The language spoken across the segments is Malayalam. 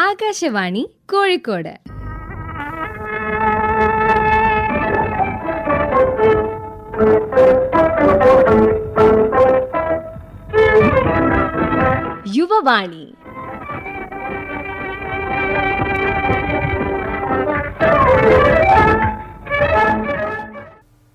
ആകാശവാണി കോഴിക്കോട്. യുവവാണി.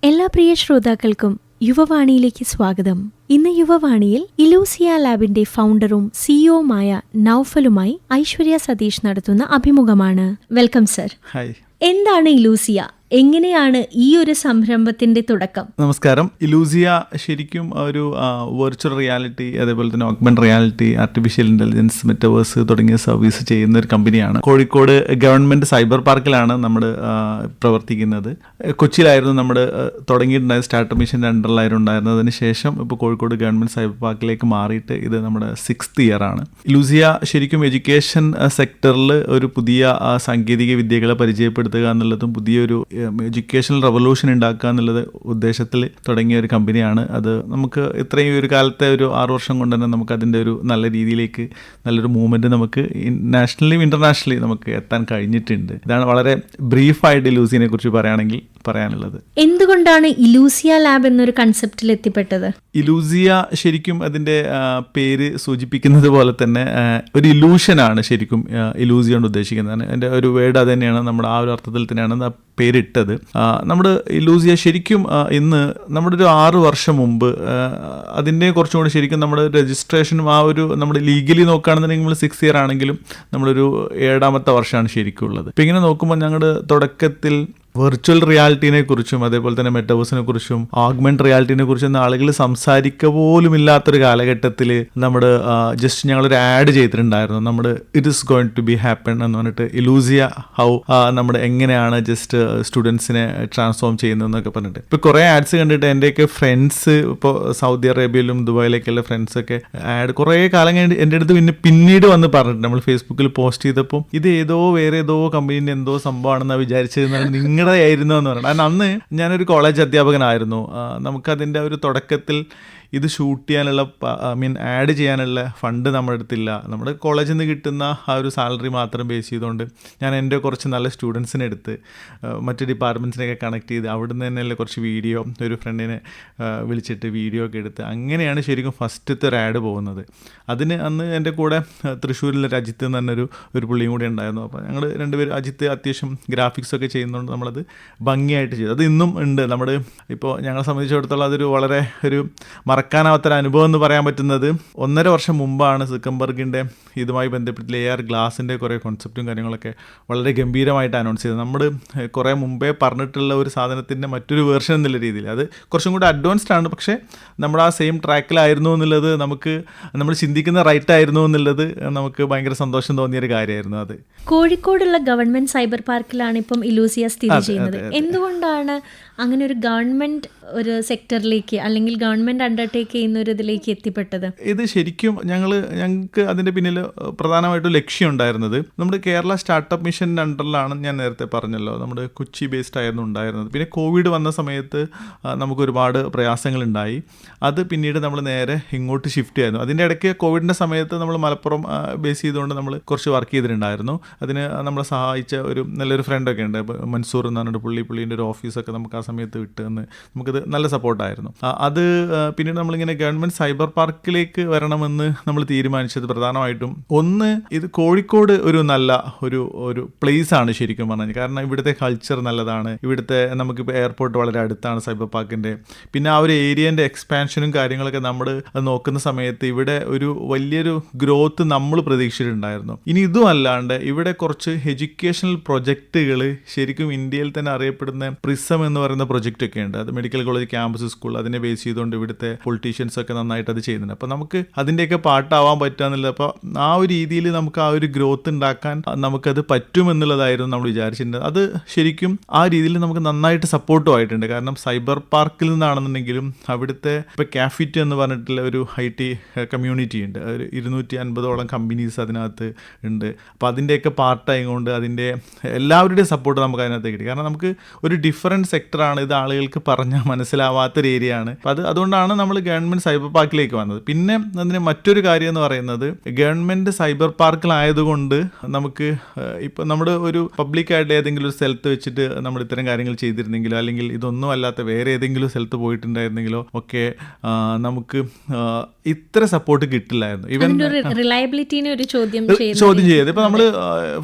എല്ലാ പ്രിയ ശ്രോതാക്കൾക്കും യുവവാണിയിലേക്ക് സ്വാഗതം. ഇന്ന് യുവവാണിയിൽ ഇലൂസിയ ലാബിന്റെ ഫൗണ്ടറും സിഇഒയുമായ നൌഫലുമായി ഐശ്വര്യ സതീഷ് നടത്തുന്ന അഭിമുഖമാണ്. Welcome sir. ഹായ്. എന്താണ് ഇലൂസിയ? എങ്ങനെയാണ് ഈ ഒരു സംരംഭത്തിന്റെ തുടക്കം? നമസ്കാരം. ഇലൂസിയ ശരിക്കും ഒരു വെർച്വൽ റിയാലിറ്റി, അതേപോലെ തന്നെ augment reality, artificial intelligence, metaverse തുടങ്ങിയ സർവീസ് ചെയ്യുന്ന ഒരു കമ്പനിയാണ്. കോഴിക്കോട് ഗവൺമെന്റ് സൈബർ പാർക്കിലാണ് നമ്മൾ പ്രവർത്തിക്കുന്നത്. കൊച്ചിയിലായിരുന്നു നമ്മൾ തുടങ്ങിയിട്ടുണ്ടായത്, സ്റ്റാർട്ടപ്പ് മിഷൻ്റെ അണ്ടറിലായിരുന്നു ഉണ്ടായിരുന്നത്. അതിന് ശേഷം ഇപ്പോൾ കോഴിക്കോട് ഗവൺമെന്റ് സൈബർ പാർക്കിലേക്ക് മാറിയിട്ട് ഇത് നമ്മുടെ 6th ഇയർ ആണ്. ഇലൂസിയ ശരിക്കും എഡ്യൂക്കേഷൻ സെക്ടറിൽ ഒരു പുതിയ സാങ്കേതിക വിദ്യകളെ പരിചയപ്പെടുത്തുക എന്നുള്ളതും പുതിയൊരു എഡ്യൂക്കേഷണൽ റെവല്യൂഷൻ ഉണ്ടാക്കുക എന്നുള്ളത് ഉദ്ദേശത്തിൽ തുടങ്ങിയ ഒരു കമ്പനിയാണ്. അത് നമുക്ക് ഇത്രയും ഒരു കാലത്തെ ഒരു 6 വർഷം കൊണ്ട് തന്നെ നമുക്ക് അതിൻ്റെ ഒരു നല്ല രീതിയിലേക്ക് നല്ലൊരു മൂവ്മെൻറ്റ് നമുക്ക് നാഷണലിയും ഇൻ്റർനാഷണലി നമുക്ക് എത്താൻ കഴിഞ്ഞിട്ടുണ്ട്. ഇതാണ് വളരെ ബ്രീഫായിട്ട് ഇലൂസിയനെ കുറിച്ച് പറയുകയാണെങ്കിൽ പറയാനുള്ളത്. എന്തുകൊണ്ടാണ് ഇലൂസിയ ലാബ് എന്നൊരു കൺസെപ്റ്റിൽ എത്തിപ്പെട്ടത്? ഇലൂസിയ ശരിക്കും അതിൻ്റെ പേര് സൂചിപ്പിക്കുന്നത് പോലെ തന്നെ ഒരു ഇലൂഷനാണ് ശരിക്കും ഇലൂസിയ കൊണ്ട് ഉദ്ദേശിക്കുന്നത്. എൻ്റെ ഒരു വേർഡ് അത് തന്നെയാണ്, നമ്മുടെ ആ ഒരു അർത്ഥത്തിൽ തന്നെയാണ് ആ പേരിട്ടത്. നമ്മുടെ ഇലൂസിയ ശരിക്കും ഇന്ന് നമ്മുടെ ഒരു 6 വർഷം മുമ്പ് അതിൻ്റെ കുറച്ചും കൂടി ശരിക്കും നമ്മുടെ രജിസ്ട്രേഷനും ആ ഒരു നമ്മുടെ ലീഗലി നോക്കുകയാണെന്നുണ്ടെങ്കിൽ നമ്മൾ 6th ഇയർ ആണെങ്കിലും നമ്മളൊരു 7ാമത്തെ വർഷമാണ് ശരിക്കും ഉള്ളത്. ഇപ്പം ഇങ്ങനെ നോക്കുമ്പോൾ ഞങ്ങളുടെ തുടക്കത്തിൽ വെർച്വൽ റിയാലിറ്റിനെ കുറിച്ചും അതേപോലെ തന്നെ മെറ്റവേഴ്സിനെ കുറിച്ചും ഓഗ്മെന്റ് റിയാലിറ്റിനെ കുറിച്ചും ആളുകൾ സംസാരിക്കുക പോലും ഇല്ലാത്തൊരു കാലഘട്ടത്തിൽ നമ്മുടെ ജസ്റ്റ് ഞങ്ങളൊരു ആഡ് ചെയ്തിട്ടുണ്ടായിരുന്നു. നമ്മുടെ it is going to be happen എന്ന് പറഞ്ഞിട്ട് ഇലൂസിയ ഹൗ നമ്മുടെ എങ്ങനെയാണ് ജസ്റ്റ് സ്റ്റുഡൻസിനെ ട്രാൻസ്ഫോം ചെയ്യുന്നതെന്നൊക്കെ പറഞ്ഞിട്ട് ഇപ്പോൾ കുറേ ആഡ്സ് കണ്ടിട്ട് എൻ്റെയൊക്കെ ഫ്രണ്ട്സ് ഇപ്പോൾ സൗദി അറേബ്യയിലും ദുബായിലേക്കുള്ള ഫ്രണ്ട്സൊക്കെ ആഡ് കുറേ കാലം കഴിഞ്ഞ് എൻ്റെ അടുത്ത് പിന്നീട് വന്ന് പറഞ്ഞിട്ട് നമ്മൾ ഫേസ്ബുക്കിൽ പോസ്റ്റ് ചെയ്തപ്പോൾ ഇത് വേറെ ഏതോ കമ്പനീൻ്റെ എന്തോ സംഭവമാണെന്നാണ് വിചാരിച്ചതെന്നാണ് നിങ്ങളുടെ ആയിരുന്നു എന്ന് പറഞ്ഞത്. കാരണം അന്ന് ഞാനൊരു കോളേജ് അധ്യാപകനായിരുന്നു. നമുക്കതിൻ്റെ ഒരു തുടക്കത്തിൽ ഇത് ഷൂട്ട് ചെയ്യാനുള്ള ആഡ് ചെയ്യാനുള്ള ഫണ്ട് നമ്മുടെ അടുത്തില്ല. നമ്മുടെ കോളേജിൽ നിന്ന് കിട്ടുന്ന ആ ഒരു സാലറി മാത്രം ബേസ് ചെയ്തുകൊണ്ട് ഞാൻ എൻ്റെ കുറച്ച് നല്ല സ്റ്റുഡൻസിനെ എടുത്ത് മറ്റ് ഡിപ്പാർട്ട്മെൻറ്റ്സിനെയൊക്കെ കണക്ട് ചെയ്ത് അവിടുന്ന് തന്നെയുള്ള കുറച്ച് വീഡിയോ, ഒരു ഫ്രണ്ടിനെ വിളിച്ചിട്ട് വീഡിയോ ഒക്കെ എടുത്ത് അങ്ങനെയാണ് ശരിക്കും ഫസ്റ്റത്തെ ഒരു ആഡ് പോകുന്നത്. അതിന് അന്ന് എൻ്റെ കൂടെ തൃശ്ശൂരിലെ അജിത്ത് എന്ന് പറഞ്ഞൊരു പുള്ളിയും കൂടി ഉണ്ടായിരുന്നു. അപ്പോൾ ഞങ്ങൾ രണ്ടുപേരും, അജിത്ത് അത്യാവശ്യം ഗ്രാഫിക്സ് ഒക്കെ ചെയ്യുന്നതുകൊണ്ട് നമ്മളത് ഭംഗിയായിട്ട് ചെയ്തു. അത് ഇന്നും ഉണ്ട്. നമ്മുടെ ഇപ്പോൾ ഞങ്ങളെ സംബന്ധിച്ചിടത്തോളം അതൊരു വളരെ ഒരു മറക്കാനാവാത്തൊരു അനുഭവം എന്ന് പറയാൻ പറ്റുന്നത് 1.5 വർഷം മുമ്പാണ് സിക്കംബർഗിൻ്റെ ഇതുമായി ബന്ധപ്പെട്ട് AR ഗ്ലാസിൻ്റെ കുറേ കോൺസെപ്റ്റും കാര്യങ്ങളൊക്കെ വളരെ ഗംഭീരമായിട്ട് അനൗൺസ് ചെയ്തത്. നമ്മൾ കുറേ മുമ്പേ പറഞ്ഞിട്ടുള്ള ഒരു സാധനത്തിൻ്റെ മറ്റൊരു വേർഷൻ എന്നുള്ള രീതിയിൽ അത് കുറച്ചും കൂടി അഡ്വാൻസ്ഡ് ആണ്. പക്ഷേ നമ്മൾ ആ സെയിം ട്രാക്കിലായിരുന്നു എന്നുള്ളത് നമ്മൾ ചിന്തിക്കുന്ന റൈറ്റ് ആയിരുന്നു എന്നുള്ളത് നമുക്ക് ഭയങ്കര സന്തോഷം തോന്നിയൊരു കാര്യമായിരുന്നു. അത് കോഴിക്കോടുള്ള ഗവൺമെന്റ് സൈബർ പാർക്കിലാണ് ഇപ്പം ഇലൂസിയ സ്ഥിതി ചെയ്യുന്നത്. എന്തുകൊണ്ടാണ് അങ്ങനെ ഒരു ഗവൺമെന്റ് ഒരു സെക്ടറിലേക്ക് അല്ലെങ്കിൽ ഗവൺമെന്റ് അണ്ടർടേക്ക് ചെയ്യുന്ന ഒരു ഇതിലേക്ക് എത്തിപ്പെട്ടത്? ഇത് ശരിക്കും ഞങ്ങൾക്ക് അതിൻ്റെ പിന്നിൽ പ്രധാനമായിട്ടും ലക്ഷ്യം ഉണ്ടായിരുന്നത് നമ്മുടെ കേരള സ്റ്റാർട്ടപ്പ് മിഷൻ്റെ അണ്ടറിലാണ്. ഞാൻ നേരത്തെ പറഞ്ഞല്ലോ, നമ്മുടെ കൊച്ചി ബേസ്ഡ് ആയിരുന്നു ഉണ്ടായിരുന്നത്. പിന്നെ കോവിഡ് വന്ന സമയത്ത് നമുക്ക് ഒരുപാട് പ്രയാസങ്ങളുണ്ടായി. അത് പിന്നീട് നമ്മൾ നേരെ ഇങ്ങോട്ട് ഷിഫ്റ്റ് ആയിരുന്നു. അതിൻ്റെ ഇടയ്ക്ക് കോവിഡിൻ്റെ സമയത്ത് നമ്മൾ മലപ്പുറം ബേസ് ചെയ്തുകൊണ്ട് നമ്മൾ കുറച്ച് വർക്ക് ചെയ്തിട്ടുണ്ടായിരുന്നു. അതിന് നമ്മളെ സഹായിച്ച ഒരു നല്ലൊരു ഫ്രണ്ടൊക്കെ ഉണ്ട്, മൻസൂർ എന്ന് പറഞ്ഞിട്ട് പുള്ളീൻ്റെ ഒരു ഓഫീസൊക്കെ നമുക്ക് ആ സമയത്ത് വിട്ടുതന്ന് നമുക്കത് നല്ല സപ്പോർട്ടായിരുന്നു. അത് പിന്നീട് നമ്മളിങ്ങനെ ഗവൺമെൻറ് സൈബർ പാർക്കിലേക്ക് വരണമെന്ന് നമ്മൾ തീരുമാനിച്ചത് പ്രധാനമായിട്ടും ഒന്ന്, ഇത് കോഴിക്കോട് ഒരു നല്ല ഒരു പ്ലേസ് ആണ് ശരിക്കും പറഞ്ഞാൽ. കാരണം ഇവിടുത്തെ കൾച്ചർ നല്ലതാണ്. ഇവിടുത്തെ നമുക്കിപ്പോൾ എയർപോർട്ട് വളരെ അടുത്താണ് സൈബർ പാർക്കിൻ്റെ. പിന്നെ ആ ഒരു ഏരിയൻ്റെ എക്സ്പാൻഷനും കാര്യങ്ങളൊക്കെ നമ്മൾ നോക്കുന്ന സമയത്ത് ഇവിടെ ഒരു വലിയൊരു ഗ്രോത്ത് നമ്മൾ പ്രതീക്ഷിച്ചിട്ടുണ്ടായിരുന്നു. ഇനി ഇതും അല്ലാണ്ട് ഇവിടെ കുറച്ച് എഡ്യൂക്കേഷണൽ പ്രൊജക്റ്റുകൾ ശരിക്കും ഇന്ത്യയിൽ തന്നെ അറിയപ്പെടുന്ന പ്രിസം എന്ന് പറയുന്ന പ്രൊജക്റ്റൊക്കെ ഉണ്ട്. അത് മെഡിക്കൽ കോളേജ് ക്യാമ്പസ് സ്കൂൾ, അതിനെ ബേസ് ചെയ്തുകൊണ്ട് ഇവിടുത്തെ പൊളിറ്റീഷ്യൻസ് ഒക്കെ നന്നായിട്ട് അത് ചെയ്യുന്നുണ്ട്. അപ്പോൾ നമുക്ക് അതിൻ്റെയൊക്കെ പാട്ടാവാൻ പറ്റുക എന്നുള്ളത്, അപ്പോൾ ആ ഒരു രീതിയിൽ നമുക്ക് ആ ഒരു ഗ്രോത്ത് ഉണ്ടാക്കാൻ നമുക്കത് പറ്റുമെന്നുള്ളതായിരുന്നു നമ്മൾ വിചാരിച്ചിട്ടുണ്ട്. അത് ശരിക്കും ആ രീതിയിൽ നമുക്ക് നന്നായിട്ട് സപ്പോർട്ടും ആയിട്ടുണ്ട്. കാരണം സൈബർ പാർക്കിൽ നിന്നാണെന്നുണ്ടെങ്കിലും അവിടുത്തെ ഇപ്പോൾ കാഫിറ്റ് എന്ന് പറഞ്ഞിട്ടുള്ള ഒരു IT കമ്മ്യൂണിറ്റി ഉണ്ട്. ഒരു 250ഓളം കമ്പനീസ് അതിനകത്ത് ഉണ്ട്. അപ്പോൾ അതിൻ്റെയൊക്കെ പാർട്ടായതുകൊണ്ട് അതിൻ്റെ എല്ലാവരുടെയും സപ്പോർട്ട് നമുക്ക് അതിനകത്ത് കിട്ടി. കാരണം നമുക്ക് ഒരു ഡിഫറൻറ്റ് ഡിഫറെൻറ്റ് സെക്ടറാണ്, ഇത് ആളുകൾക്ക് പറഞ്ഞാൽ മനസ്സിലാവാത്തൊരു ഏരിയ ആണ്. അപ്പം അതുകൊണ്ടാണ് നമ്മൾ ഗവൺമെൻറ് സൈബർ പാർക്കിലേക്ക് വന്നത്. പിന്നെ അതിന് മറ്റൊരു കാര്യം എന്ന് പറയുന്നത്, ഗവൺമെൻറ് സൈബർ പാർക്കിലായതുകൊണ്ട് നമുക്ക് ഇപ്പം നമ്മുടെ ഒരു പബ്ലിക്കായിട്ട് ഏതെങ്കിലും ഒരു സ്ഥലത്ത് വെച്ചിട്ട് നമ്മൾ ഇത്തരം കാര്യങ്ങൾ ചെയ്തിരുന്നെങ്കിലോ അല്ലെങ്കിൽ ഇതൊന്നും അല്ലാത്ത വേറെ ഏതെങ്കിലും സ്ഥലത്ത് പോയിട്ടുണ്ടായിരുന്നെങ്കിലോ ഒക്കെ നമുക്ക് ഇത്ര സപ്പോർട്ട് കിട്ടില്ലായിരുന്നു. ഈവൻ റിലയബിലിറ്റിനെ ഒരു ചോദ്യം ചെയ്ത് ഇപ്പം നമ്മൾ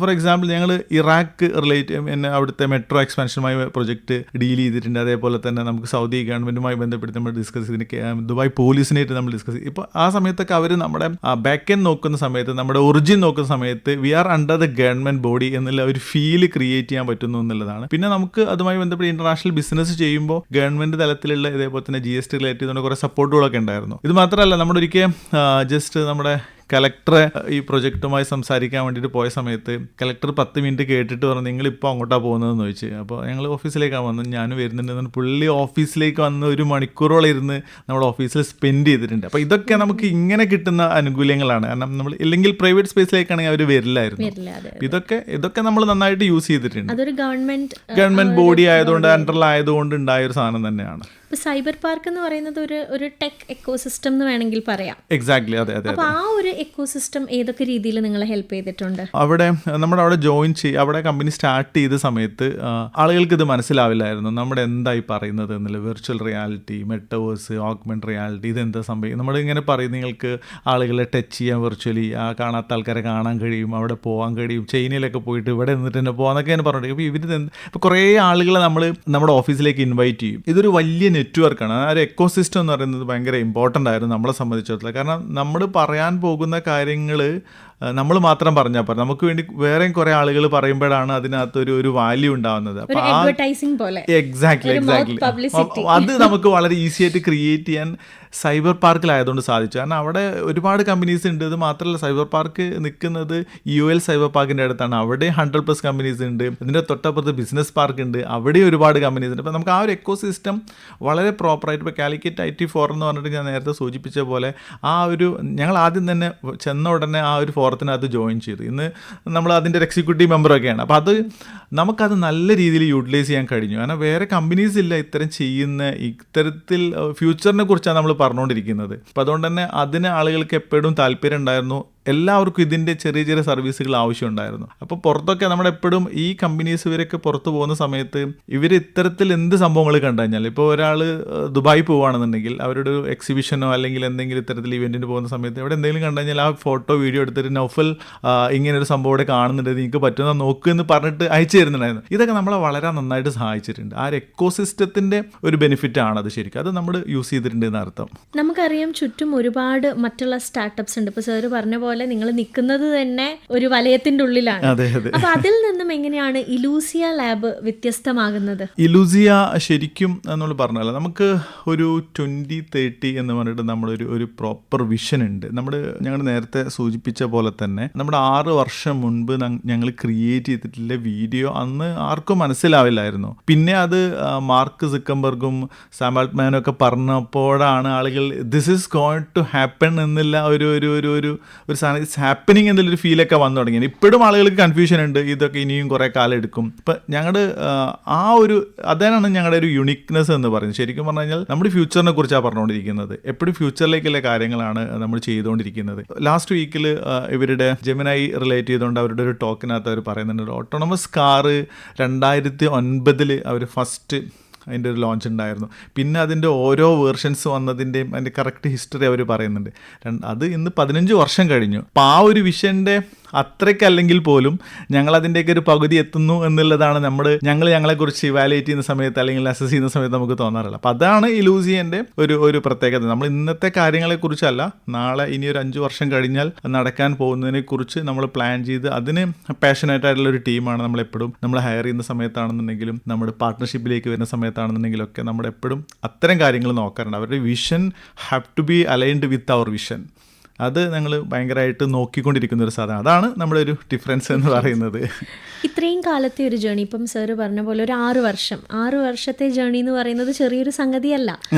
ഫോർ എക്സാമ്പിൾ ഞങ്ങൾ ഇറാഖ് റിലേറ്റ് അവിടുത്തെ മെട്രോ എക്സ്പാൻഷനുമായി പ്രൊജക്ട് ഡീൽ ചെയ്തിട്ടുണ്ട്. അതേപോലെ തന്നെ നമുക്ക് സൗദി ഗവൺമെൻറ്റുമായി ബന്ധപ്പെട്ട് നമ്മൾ ഡിസ്കസ് ചെയ്തിട്ട് ദുബായ് പോലീസിനായിട്ട് നമ്മൾ ഡിസ്കസ് ചെയ്തു. ഇപ്പോൾ ആ സമയത്തൊക്കെ അവർ നമ്മുടെ ബാക്ക് എൻഡ് നോക്കുന്ന സമയത്ത്, നമ്മുടെ ഒറിജിൻ നോക്കുന്ന സമയത്ത് we are under the government body എന്നുള്ള ഒരു ഫീല് ക്രിയേറ്റ് ചെയ്യാൻ പറ്റുന്നു എന്നുള്ളതാണ്. പിന്നെ നമുക്ക് അതുമായി ബന്ധപ്പെട്ട് ഇന്റർനാഷണൽ ബിസിനസ് ചെയ്യുമ്പോൾ ഗവൺമെൻറ് തലത്തിലുള്ള ഇതേപോലെ തന്നെ GST റിലേറ്റ് ചെയ്തുകൊണ്ട് കുറേ സപ്പോർട്ടുകളൊക്കെ ഉണ്ടായിരുന്നു. ഇത് മാത്രമല്ല, നമ്മുടെ ഒരിക്കൽ ജസ്റ്റ് നമ്മുടെ കലക്ടറെ ഈ പ്രൊജക്റ്റുമായി സംസാരിക്കാൻ വേണ്ടിയിട്ട് പോയ സമയത്ത് കലക്ടർ 10 മിനിറ്റ് കേട്ടിട്ട് പറഞ്ഞു, നിങ്ങളിപ്പോൾ അങ്ങോട്ടാണ് പോകുന്നതെന്ന് ചോദിച്ചു. അപ്പോൾ ഞങ്ങൾ ഓഫീസിലേക്കാണ് വന്നത്, ഞാനും വരുന്നുണ്ടെന്ന് പുള്ളി ഓഫീസിലേക്ക് വന്ന് 1 മണിക്കൂറോളം ഇരുന്ന് നമ്മുടെ ഓഫീസിൽ സ്പെൻഡ് ചെയ്തിട്ടുണ്ട്. അപ്പോൾ ഇതൊക്കെ നമുക്ക് ഇങ്ങനെ കിട്ടുന്ന ആനുകൂല്യങ്ങളാണ്. കാരണം നമ്മൾ ഇല്ലെങ്കിൽ പ്രൈവറ്റ് സ്പേസിലേക്കാണെങ്കിൽ അവർ വരില്ലായിരുന്നു. ഇതൊക്കെ നമ്മൾ നന്നായിട്ട് യൂസ് ചെയ്തിട്ടുണ്ട്. അതൊരു ഗവൺമെന്റ് ബോഡി ആയതുകൊണ്ട്, അണ്ടറിലായതുകൊണ്ട് ഉണ്ടായ ഒരു സാധനം തന്നെയാണ്. സൈബർ പാർക്ക് എന്ന് പറയുന്നത് ഒരു ടെക് എക്കോസിസ്റ്റം എന്ന് വേണമെങ്കിൽ പറയാം. എക്സാക്ട്ലി, അതെ. അപ്പോൾ ആ ഒരു എക്കോസിസ്റ്റം ഏതൊക്കെ രീതിയിൽ നിങ്ങളെ ഹെൽപ്പ് ചെയ്തിട്ടുണ്ട്? അവിടെ ജോയിൻ അവിടെ കമ്പനി സ്റ്റാർട്ട് ചെയ്ത സമയത്ത് ആളുകൾക്ക് ഇത് മനസ്സിലാവില്ലായിരുന്നു നമ്മുടെ എന്തായി പറയുന്നത് എന്നുള്ള. Virtual reality, metaverse, augment reality, ഇതെന്താ സംഭവിക്കും. നമ്മളിങ്ങനെ പറയും, നിങ്ങൾക്ക് ആളുകളെ ടച്ച് ചെയ്യാൻ വെർച്വലി, കാണാത്ത ആൾക്കാരെ കാണാൻ കഴിയും, അവിടെ പോകാൻ കഴിയും, ചൈനയിലൊക്കെ പോയിട്ട് ഇവിടെ നിന്നിട്ട് തന്നെ പോകാന്നൊക്കെ ഞാൻ പറഞ്ഞിട്ട്. അപ്പോൾ ഇപ്പോൾ കുറേ ആളുകളെ നമ്മുടെ ഓഫീസിലേക്ക് ഇൻവൈറ്റ് ചെയ്യും. ഇതൊരു വലിയ നെറ്റ്വർക്കാണ്. ആ ഒരു എക്കോസിസ്റ്റം എന്ന് പറയുന്നത് ഭയങ്കര ഇമ്പോർട്ടൻ്റ് ആയിരുന്നു നമ്മളെ സംബന്ധിച്ചിടത്തോളം. കാരണം നമ്മൾ പറയാൻ പോകുന്ന കാര്യങ്ങൾ നമ്മൾ മാത്രം പറഞ്ഞാൽ പോരാ, നമുക്ക് വേണ്ടി വേറെയും കുറെ ആളുകൾ പറയുമ്പോഴാണ് അതിനകത്ത് ഒരു വാല്യൂ ഉണ്ടാവുന്നത്. എക്സാക്ട്ലി അത് നമുക്ക് വളരെ ഈസി ആയിട്ട് ക്രിയേറ്റ് ചെയ്യാൻ സൈബർ പാർക്കിലായതുകൊണ്ട് സാധിച്ചു. കാരണം അവിടെ ഒരുപാട് കമ്പനീസ് ഉണ്ട്. ഇത് മാത്രമല്ല, സൈബർ പാർക്ക് നിൽക്കുന്നത് UL സൈബർ പാർക്കിൻ്റെ അടുത്താണ്. അവിടെ 100+ കമ്പനീസ് ഉണ്ട്. ഇതിൻ്റെ തൊട്ടപ്പുറത്ത് ബിസിനസ് പാർക്ക് ഉണ്ട്, അവിടെ ഒരുപാട് കമ്പനീസ് ഉണ്ട്. അപ്പോൾ നമുക്ക് ആ ഒരു എക്കോസിസ്റ്റം വളരെ പ്രോപ്പറായിട്ട്, ഇപ്പോൾ കാലിക്കറ്റ് IT4 എന്ന് പറഞ്ഞിട്ട് ഞാൻ നേരത്തെ സൂചിപ്പിച്ച പോലെ ഞങ്ങൾ ആദ്യം തന്നെ ചെന്ന ഉടനെ ആ ഒരു ഫോറത്തിനകത്ത് ജോയിൻ ചെയ്തു. ഇന്ന് നമ്മൾ അതിൻ്റെ ഒരു എക്സിക്യൂട്ടീവ് മെമ്പറൊക്കെയാണ്. അപ്പോൾ നമുക്കത് നല്ല രീതിയിൽ യൂട്ടിലൈസ് ചെയ്യാൻ കഴിഞ്ഞു. കാരണം വേറെ കമ്പനീസ് ഇല്ല ഇത്തരത്തിൽ ഫ്യൂച്ചറിനെ കുറിച്ചാണ് നമ്മൾ പറഞ്ഞുകൊണ്ടിരിക്കുന്നത്. അപ്പം അതുകൊണ്ട് തന്നെ അതിന് ആളുകൾക്ക് എപ്പോഴും താല്പര്യം ഉണ്ടായിരുന്നു. എല്ലാവർക്കും ഇതിൻ്റെ ചെറിയ ചെറിയ സർവീസുകൾ ആവശ്യമുണ്ടായിരുന്നു. അപ്പോൾ പുറത്തൊക്കെ നമ്മുടെ എപ്പോഴും ഈ കമ്പനീസ് ഇവരൊക്കെ പുറത്ത് പോകുന്ന സമയത്ത് ഇവർ ഇത്തരത്തിൽ എന്ത് സംഭവങ്ങൾ കണ്ടു കഴിഞ്ഞാൽ, ഇപ്പോൾ ഒരാൾ ദുബായ് പോവുകയാണെന്നുണ്ടെങ്കിൽ അവരുടെ ഒരു എക്സിബിഷനോ അല്ലെങ്കിൽ എന്തെങ്കിലും ഇത്തരത്തിൽ ഇവൻറ്റിന് പോകുന്ന സമയത്ത് ഇവിടെ എന്തെങ്കിലും കണ്ടു കഴിഞ്ഞാൽ ആ ഫോട്ടോ വീഡിയോ എടുത്തിട്ട് നൗഫൽ ഇങ്ങനൊരു സംഭവം ഇവിടെ കാണുന്നുണ്ട്, നിങ്ങൾക്ക് പറ്റുന്ന നോക്ക് എന്ന് പറഞ്ഞിട്ട് അയച്ചു തരുന്നുണ്ടായിരുന്നു. ഇതൊക്കെ നമ്മളെ വളരെ നന്നായിട്ട് സഹായിച്ചിട്ടുണ്ട്. ആ ഒരു എക്കോസിസ്റ്റത്തിൻ്റെ ഒരു ബെനിഫിറ്റ് ആണ് അത്. ശരിക്കും അത് നമ്മൾ യൂസ് ചെയ്തിട്ടുണ്ട് എന്നർത്ഥം. നമുക്കറിയാം ചുറ്റും ഒരുപാട് മറ്റുള്ള സ്റ്റാർട്ടപ്സ് ഉണ്ട്. ഇപ്പോൾ സാറ് പറഞ്ഞ പോലെ നിങ്ങൾ നിൽക്കുന്നത് തന്നെ ഒരു വലയത്തിന്റെ ഉള്ളിലാണ്. അപ്പൊ അതിൽ നിന്നും എങ്ങനെയാണ് ഇലൂസിയ ലാബ് വ്യത്യസ്തമാകുന്നത്? ഇലൂസിയ ശരിക്കും നമ്മൾ പറഞ്ഞല്ലോ, നമുക്ക് ഒരു 2030 എന്ന് പറഞ്ഞിട്ട് നമ്മളൊരു പ്രോപ്പർ വിഷൻ ഉണ്ട്. ഞങ്ങൾ നേരത്തെ സൂചിപ്പിച്ച പോലെ തന്നെ നമ്മുടെ 6 വർഷം മുൻപ് ഞങ്ങൾ ക്രിയേറ്റ് ചെയ്തിട്ടുള്ള വീഡിയോ അന്ന് ആർക്കും മനസ്സിലാവില്ലായിരുന്നു. പിന്നെ അത് മാർക്ക് സിക്കംബർഗും സാം ആൾട്ട്മാനും ഒക്കെ പറഞ്ഞപ്പോഴാണ് ആളുകൾ this is going to happen എന്നുള്ള ഒരു സാധനം, ഇറ്റ്സ് ഹാപ്പനിങ് എന്നുള്ളൊരു ഫീലൊക്കെ വന്നു തുടങ്ങി. ഇപ്പോഴും ആളുകൾക്ക് കൺഫ്യൂഷൻ ഉണ്ട്, ഇതൊക്കെ ഇനിയും കുറേ കാലം എടുക്കും. ഇപ്പം അതാണ് ഞങ്ങളുടെ ഒരു യുണീക്നെസ് എന്ന് പറയുന്നത്. ശരിക്കും പറഞ്ഞു കഴിഞ്ഞാൽ നമ്മുടെ ഫ്യൂച്ചറിനെ കുറിച്ചാണ് പറഞ്ഞുകൊണ്ടിരിക്കുന്നത്. എപ്പോഴും ഫ്യൂച്ചറിലേക്കുള്ള കാര്യങ്ങളാണ് നമ്മൾ ചെയ്തുകൊണ്ടിരിക്കുന്നത്. ലാസ്റ്റ് വീക്കിൽ ഇവരുടെ ജെമിനായി റിലേറ്റ് ചെയ്തുകൊണ്ട് അവരുടെ ഒരു ടോക്കിനകത്ത് അവർ പറയുന്നുണ്ട്, ഓട്ടോണമസ് കാറ് 2009 അവർ ഫസ്റ്റ് അതിൻ്റെ ഒരു ലോഞ്ച് ഉണ്ടായിരുന്നു. പിന്നെ അതിൻ്റെ ഓരോ വേർഷൻസ് വന്നതിൻ്റെയും അതിൻ്റെ കറക്റ്റ് ഹിസ്റ്ററി അവർ പറയുന്നുണ്ട്. അത് ഇന്ന് 15 വർഷം കഴിഞ്ഞു. അപ്പോൾ ആ ഒരു വിഷൻ്റെ അത്രയ്ക്കല്ലെങ്കിൽ പോലും ഞങ്ങളതിൻ്റെയൊക്കെ ഒരു പകുതി എത്തുന്നു എന്നുള്ളതാണ് ഞങ്ങളെക്കുറിച്ച് ഇവാലുവേറ്റ് ചെയ്യുന്ന സമയത്ത് അല്ലെങ്കിൽ അസസ് ചെയ്യുന്ന സമയത്ത് നമുക്ക് തോന്നാറില്ല. അപ്പോൾ അതാണ് ഇലൂസിയൻ്റെ ഒരു പ്രത്യേകത. നമ്മൾ ഇന്നത്തെ കാര്യങ്ങളെക്കുറിച്ചല്ല, നാളെ ഇനി ഒരു 5 വർഷം കഴിഞ്ഞാൽ നടക്കാൻ പോകുന്നതിനെക്കുറിച്ച് നമ്മൾ പ്ലാൻ ചെയ്ത് അതിന് പാഷനേറ്റ് ആയിട്ടുള്ള ഒരു ടീമാണ് നമ്മളെപ്പോഴും നമ്മൾ ഹയർ ചെയ്യുന്ന സമയത്താണെന്നുണ്ടെങ്കിലും നമ്മുടെ പാർട്ട്ണർഷിപ്പിലേക്ക് വരുന്ന സമയത്താണെന്നുണ്ടെങ്കിലും ഒക്കെ നമ്മളെപ്പോഴും അത്തരം കാര്യങ്ങൾ നോക്കാറുണ്ട്. അവരുടെ vision have to be aligned with our vision. അത് ഞങ്ങൾ ഭയങ്കരമായിട്ട് നോക്കിക്കൊണ്ടിരിക്കുന്ന ഒരു സാധനം. അതാണ് നമ്മുടെ ഒരു ഡിഫറൻസ് എന്ന് പറയുന്നത്. ഇത്രയും കാലത്തെ ഒരു ജേണി, ഇപ്പം സാറ് പറഞ്ഞ പോലെ ഒരു 6 വർഷത്തെ ജേണി എന്ന് പറയുന്നത് ചെറിയൊരു സംഗതിയല്ല.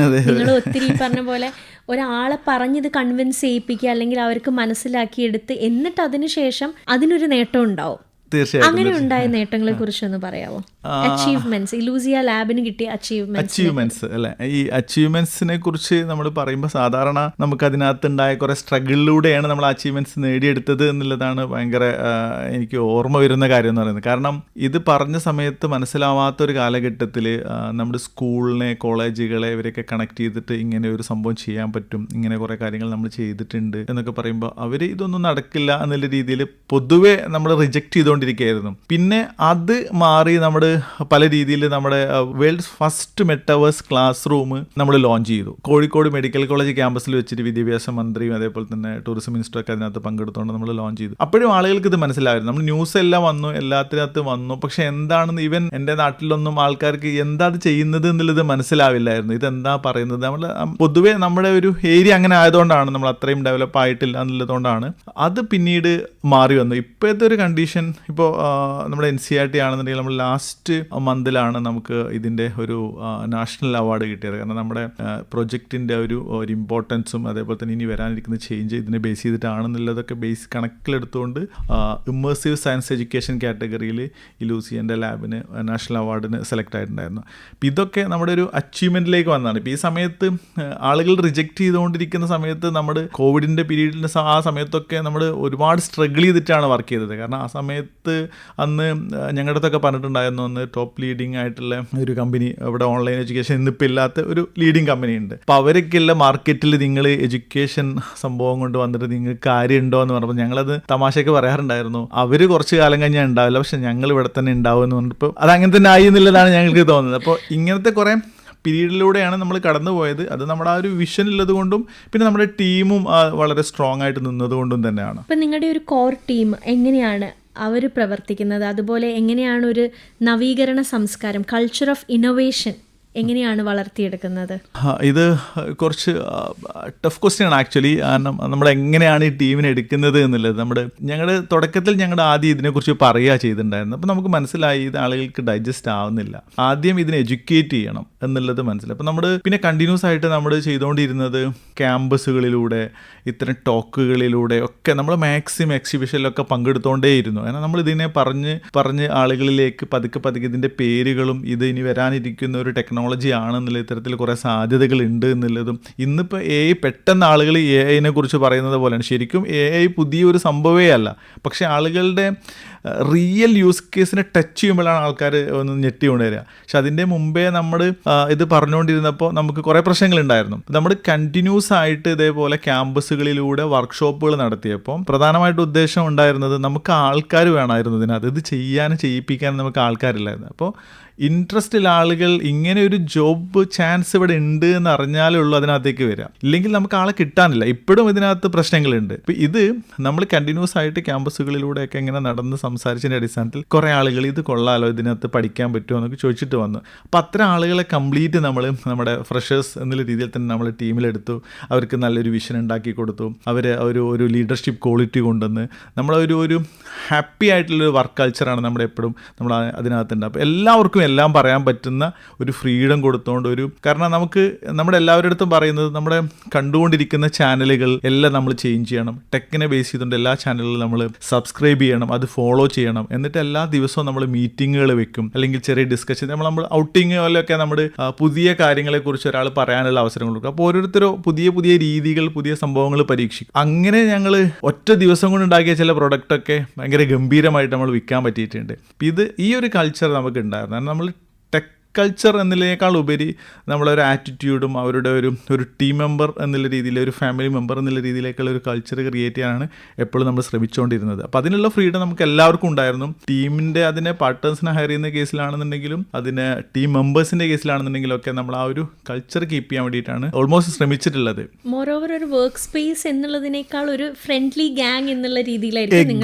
നിങ്ങൾ ഒത്തിരി പറഞ്ഞ പോലെ ഒരാളെ പറഞ്ഞത് കൺവിൻസ് ചെയ്യിപ്പിക്കുക അല്ലെങ്കിൽ അവർക്ക് മനസ്സിലാക്കിയെടുത്ത് എന്നിട്ട് അതിന് ശേഷം അതിനൊരു നേട്ടം ഉണ്ടാവും. തീർച്ചയായിട്ടും അങ്ങനെ ഉണ്ടായ നേട്ടങ്ങളെ കുറിച്ചൊന്ന് പറയാമോ? അച്ചീവ്മെന്റ്സ്, ഇലൂസിയ ലാബിന് കിട്ടിയ അച്ചീവ്മെന്റ്സ് അല്ലെ. ഈ അച്ചീവ്മെന്റ്സിനെ കുറിച്ച് നമ്മൾ പറയുമ്പോൾ സാധാരണ നമുക്ക് അതിനകത്ത് ഉണ്ടായ കുറെ സ്ട്രഗിളിലൂടെയാണ് നമ്മൾ അച്ചീവ്മെന്റ്സ് നേടിയെടുത്തത് എന്നുള്ളതാണ് ഭയങ്കര എനിക്ക് ഓർമ്മ വരുന്ന കാര്യം എന്ന് പറയുന്നത്. കാരണം ഇത് പറഞ്ഞ സമയത്ത് മനസ്സിലാവാത്ത ഒരു കാലഘട്ടത്തിൽ നമ്മുടെ സ്കൂളിനെ, കോളേജുകളെ ഇവരെയൊക്കെ കണക്ട് ചെയ്തിട്ട് ഇങ്ങനെ ഒരു സംഭവം ചെയ്യാൻ പറ്റും, ഇങ്ങനെ കുറെ കാര്യങ്ങൾ നമ്മൾ ചെയ്തിട്ടുണ്ട് എന്നൊക്കെ പറയുമ്പോൾ അവർ ഇതൊന്നും നടക്കില്ല എന്നുള്ള രീതിയിൽ പൊതുവെ നമ്മൾ റിജക്ട് ചെയ്തുകൊണ്ടിരിക്കുകയായിരുന്നു. പിന്നെ അത് മാറി നമ്മൾ പല രീതിയിൽ നമ്മുടെ world's first metaverse class room നമ്മൾ ലോഞ്ച് ചെയ്തു. കോഴിക്കോട് മെഡിക്കൽ കോളേജ് ക്യാമ്പസിൽ വെച്ചിട്ട് വിദ്യാഭ്യാസ മന്ത്രിയും അതേപോലെ തന്നെ ടൂറിസം മിനിസ്റ്ററൊക്കെ അതിനകത്ത് പങ്കെടുത്തുകൊണ്ട് നമ്മൾ ലോഞ്ച് ചെയ്തു. അപ്പോഴും ആളുകൾക്ക് ഇത് മനസ്സിലായിരുന്നു. നമ്മൾ ന്യൂസ് എല്ലാം വന്നു, എല്ലാത്തിനകത്ത് വന്നു, പക്ഷെ എന്താണെന്ന് ഈവൻ എൻ്റെ നാട്ടിലൊന്നും ആൾക്കാർക്ക് എന്താ അത് ചെയ്യുന്നത് എന്നുള്ളത് മനസ്സിലാവില്ലായിരുന്നു. ഇതെന്താ പറയുന്നത്, നമ്മൾ പൊതുവെ നമ്മുടെ ഒരു ഏരിയ അങ്ങനെ ആയതുകൊണ്ടാണ്, നമ്മൾ അത്രയും ഡെവലപ്പ് ആയിട്ടില്ല എന്നുള്ളതുകൊണ്ടാണ് അത് പിന്നീട് മാറി വന്നു. ഇപ്പോഴത്തെ ഒരു കണ്ടീഷൻ, ഇപ്പോൾ നമ്മുടെ NCERT ആണെന്നുണ്ടെങ്കിൽ നമ്മൾ ലാസ്റ്റ് മന്തിലാണ് നമുക്ക് ഇതിൻ്റെ ഒരു നാഷണൽ അവാർഡ് കിട്ടിയത്. കാരണം നമ്മുടെ പ്രൊജക്റ്റിൻ്റെ ഒരു ഇമ്പോർട്ടൻസും അതേപോലെ തന്നെ ഇനി വരാനിരിക്കുന്ന ചേഞ്ച് ഇതിനെ ബേസ് ചെയ്തിട്ടാണെന്നുള്ളതൊക്കെ ബേസ് കണക്കിലെടുത്തുകൊണ്ട് ഇമ്മേഴ്സീവ് സയൻസ് എഡ്യൂക്കേഷൻ കാറ്റഗറിയിൽ ഇലൂസിയൻ്റെ ലാബിന് നാഷണൽ അവാർഡിന് സെലക്ട് ആയിട്ടുണ്ടായിരുന്നു. അപ്പോൾ ഇതൊക്കെ നമ്മുടെ ഒരു അച്ചീവ്മെൻറ്റിലേക്ക് വന്നതാണ്. ഇപ്പോൾ ഈ സമയത്ത് ആളുകൾ റിജക്റ്റ് ചെയ്തുകൊണ്ടിരിക്കുന്ന സമയത്ത് നമ്മുടെ കോവിഡിൻ്റെ പീരീഡിൻ്റെ ആ സമയത്തൊക്കെ നമ്മൾ ഒരുപാട് സ്ട്രഗിൾ ചെയ്തിട്ടാണ് വർക്ക് ചെയ്തത്. കാരണം ആ സമയത്ത് അന്ന് ഞങ്ങളുടെ അടുത്തൊക്കെ പറഞ്ഞിട്ടുണ്ടായിരുന്നു, അന്ന് ടോപ്പ് ലീഡിങ് ആയിട്ടുള്ള ഒരു കമ്പനി ഇവിടെ ഓൺലൈൻ എഡ്യൂക്കേഷൻ ഇന്നിപ്പോൾ ഇല്ലാത്ത ഒരു ലീഡിങ് കമ്പനി ഉണ്ട്. അപ്പോൾ അവരൊക്കെയുള്ള മാർക്കറ്റിൽ നിങ്ങൾ എഡ്യൂക്കേഷൻ സംഭവം കൊണ്ട് വന്നിട്ട് നിങ്ങൾക്ക് കാര്യമുണ്ടോ എന്ന് പറഞ്ഞപ്പോൾ ഞങ്ങളത് തമാശയൊക്കെ പറയാറുണ്ടായിരുന്നു. അവർ കുറച്ച് കാലം കഴിഞ്ഞാൽ ഉണ്ടാവില്ല, പക്ഷെ ഞങ്ങൾ ഇവിടെ തന്നെ ഉണ്ടാവും എന്ന് പറഞ്ഞപ്പോൾ അത് അങ്ങനെ തന്നെ ആയി എന്നുള്ളതാണ് ഞങ്ങൾക്ക് തോന്നുന്നത്. അപ്പോൾ ഇങ്ങനത്തെ കുറേ പീരീഡിലൂടെയാണ് നമ്മൾ കടന്നു പോയത്. അത് നമ്മുടെ ആ ഒരു വിഷൻ ഉള്ളത് കൊണ്ടും പിന്നെ നമ്മുടെ ടീമും വളരെ സ്ട്രോങ് ആയിട്ട് നിന്നതുകൊണ്ടും തന്നെയാണ്. ഇപ്പം നിങ്ങളുടെ ഒരു കോർ ടീം എങ്ങനെയാണ് അവർ പ്രവർത്തിക്കുന്നത്? അതുപോലെ എങ്ങനെയാണ് ഒരു നവീകരണ സംസ്കാരം, കൾച്ചർ ഓഫ് ഇന്നോവേഷൻ എങ്ങനെയാണ് വളർത്തിയെടുക്കുന്നത്? ഇത് കുറച്ച് ടഫ് ക്വസ്റ്റ്യൻ ആണ് ആക്ച്വലി. കാരണം നമ്മൾ എങ്ങനെയാണ് ഈ ടീമിനെ എടുക്കുന്നത് എന്നുള്ളത് ഞങ്ങളുടെ തുടക്കത്തിൽ ആദ്യം ഇതിനെക്കുറിച്ച് പറയുക ചെയ്തിട്ടുണ്ടായിരുന്നു. അപ്പോൾ നമുക്ക് മനസ്സിലായി ഇത് ആളുകൾക്ക് ഡൈജസ്റ്റ് ആവുന്നില്ല. ആദ്യം ഇതിനെ എഡ്യൂക്കേറ്റ് ചെയ്യണം എന്നുള്ളത് മനസ്സിലായി. അപ്പോൾ നമ്മൾ പിന്നെ കണ്ടിന്യൂസ് ആയിട്ട് നമ്മൾ ചെയ്തുകൊണ്ടിരുന്നത് ക്യാമ്പസുകളിലൂടെ ഇത്തരം ടോക്കുകളിലൂടെ ഒക്കെ നമ്മൾ മാക്സിമം എക്സിബിഷനിലൊക്കെ പങ്കെടുത്തുകൊണ്ടേയിരുന്നു. കാരണം നമ്മൾ ഇതിനെ പറഞ്ഞ് ആളുകളിലേക്ക് പതുക്കെ ഇതിൻ്റെ പേരുകളും ഇത് ഇനി വരാനിരിക്കുന്ന ഒരു ടെക്നോളജി ആണെന്നുള്ള ഇത്തരത്തിൽ കുറേ സാധ്യതകൾ ഉണ്ട് എന്നുള്ളതും, ഇന്നിപ്പോൾ AI പെട്ടെന്ന് ആളുകൾ AI കുറിച്ച് പറയുന്നത് പോലെയാണ്. ശരിക്കും AI പുതിയൊരു സംഭവമേ അല്ല, പക്ഷേ ആളുകളുടെ റിയൽ യൂസ് കേസിനെ ടച്ച് ചെയ്യുമ്പോഴാണ് ആൾക്കാർ ഒന്ന് ഞെട്ടിക്കൊണ്ട് വരിക. പക്ഷെ അതിൻ്റെ മുമ്പേ നമ്മൾ ഇത് പറഞ്ഞുകൊണ്ടിരുന്നപ്പോൾ നമുക്ക് കുറേ പ്രശ്നങ്ങളുണ്ടായിരുന്നു. നമ്മൾ കണ്ടിന്യൂസ് ആയിട്ട് ഇതേപോലെ ക്യാമ്പസുകളിലൂടെ വർക്ക്ഷോപ്പുകൾ നടത്തിയപ്പോൾ പ്രധാനമായിട്ട് ഉദ്ദേശം ഉണ്ടായിരുന്നത് നമുക്ക് ആൾക്കാർ വേണമായിരുന്നു ഇതിനകത്ത്. ഇത് ചെയ്യിപ്പിക്കാനും നമുക്ക് ആൾക്കാരില്ലായിരുന്നു. അപ്പോൾ ഇൻട്രസ്റ്റുള്ള ആളുകൾ ഇങ്ങനെ ഒരു ജോബ് ചാൻസ് ഇവിടെ ഉണ്ട് എന്ന് അറിഞ്ഞാലേ ഉള്ളൂ അതിനകത്തേക്ക് വരിക. ഇല്ലെങ്കിൽ നമുക്ക് ആളെ കിട്ടാനില്ല. ഇപ്പോഴും ഇതിനകത്ത് പ്രശ്നങ്ങളുണ്ട്. ഇപ്പം ഇത് നമ്മൾ കണ്ടിന്യൂസ് ആയിട്ട് ക്യാമ്പസുകളിലൂടെയൊക്കെ ഇങ്ങനെ നടന്ന് സംസാരിച്ചതിൻ്റെ അടിസ്ഥാനത്തിൽ കുറേ ആളുകൾ ഇത് കൊള്ളാലോ, ഇതിനകത്ത് പഠിക്കാൻ പറ്റുമോ എന്നൊക്കെ ചോദിച്ചിട്ട് വന്നു. അപ്പോൾ അത്തരം ആളുകളെ കംപ്ലീറ്റ് നമ്മൾ നമ്മുടെ ഫ്രഷേഴ്സ് എന്നുള്ള രീതിയിൽ തന്നെ നമ്മൾ ടീമിലെടുത്തു. അവർക്ക് നല്ലൊരു വിഷൻ ഉണ്ടാക്കി കൊടുത്തു. അവരെ ഒരു ലീഡർഷിപ്പ് ക്വാളിറ്റി കൊണ്ടുവന്ന് നമ്മളൊരു ഹാപ്പി ആയിട്ടുള്ളൊരു വർക്ക് കൾച്ചറാണ് നമ്മുടെ എപ്പോഴും നമ്മൾ അതിനകത്തുണ്ട്. അപ്പോൾ എല്ലാവർക്കും എല്ലാം പറയാൻ പറ്റുന്ന ഒരു ഫ്രീഡം കൊടുത്തുകൊണ്ട് കാരണം നമുക്ക് നമ്മുടെ എല്ലാവരുടെ അടുത്തും പറയുന്നത് നമ്മുടെ കണ്ടുകൊണ്ടിരിക്കുന്ന ചാനലുകൾ എല്ലാം നമ്മൾ ചേഞ്ച് ചെയ്യണം. ടെക്കിനെ ബേസ് ചെയ്തുകൊണ്ട് എല്ലാ ചാനലുകളും നമ്മൾ സബ്സ്ക്രൈബ് ചെയ്യണം, അത് ഫോളോ ചെയ്യണം. എന്നിട്ട് എല്ലാ ദിവസവും നമ്മൾ മീറ്റിങ്ങുകൾ വെക്കും, അല്ലെങ്കിൽ ചെറിയ ഡിസ്കഷൻ, നമ്മൾ ഔട്ടിങ് പോലെയൊക്കെ നമ്മുടെ പുതിയ കാര്യങ്ങളെക്കുറിച്ച് ഒരാൾ പറയാനുള്ള അവസരം കൊടുക്കും. അപ്പോൾ ഓരോരുത്തരും പുതിയ രീതികൾ, പുതിയ സംഭവങ്ങൾ പരീക്ഷിക്കും. അങ്ങനെ ഞങ്ങൾ ഒറ്റ ദിവസം കൊണ്ട് ഉണ്ടാക്കിയ ചില പ്രൊഡക്റ്റൊക്കെ ഭയങ്കര ഗംഭീരമായിട്ട് നമ്മൾ വിൽക്കാൻ പറ്റിയിട്ടുണ്ട്. ഈ ഒരു കൾച്ചർ നമുക്ക് ഉണ്ടായിരുന്നു. നമ്മൾ ടെക് കൾച്ചർ എന്നതിനേക്കാൾ ഉപരി നമ്മളൊരു ആറ്റിറ്റ്യൂഡും അവരുടെ ഒരു ടീം മെമ്പർ എന്നുള്ള രീതിയിൽ, ഒരു ഫാമിലി മെമ്പർ എന്നുള്ള രീതിയിലേക്കുള്ള ഒരു കൾച്ചർ ക്രിയേറ്റ് ചെയ്യാനാണ് എപ്പോഴും നമ്മൾ ശ്രമിച്ചുകൊണ്ടിരുന്നത്. അപ്പോൾ അതിനുള്ള ഫ്രീഡം നമുക്ക് എല്ലാവർക്കും ഉണ്ടായിരുന്നു. ടീമിൻ്റെ അതിനെ പാർട്ട്നേഴ്സിനെ ഹയർ ചെയ്യുന്ന കേസിലാണെന്നുണ്ടെങ്കിലും അതിന് ടീം മെമ്പേഴ്സിൻ്റെ കേസിലാണെന്നുണ്ടെങ്കിലും ഒക്കെ നമ്മൾ ആ ഒരു കൾച്ചർ കീപ്പ് ചെയ്യാൻ വേണ്ടിയിട്ടാണ് ഓൾമോസ്റ്റ് ശ്രമിച്ചിട്ടുള്ളത്. മോറോവർ ഒരു വർക്ക് സ്പേസ് എന്നുള്ളതിനേക്കാൾ ഒരു ഫ്രണ്ട്ലി ഗ്യാങ് എന്നുള്ള രീതിയിലായിരിക്കും.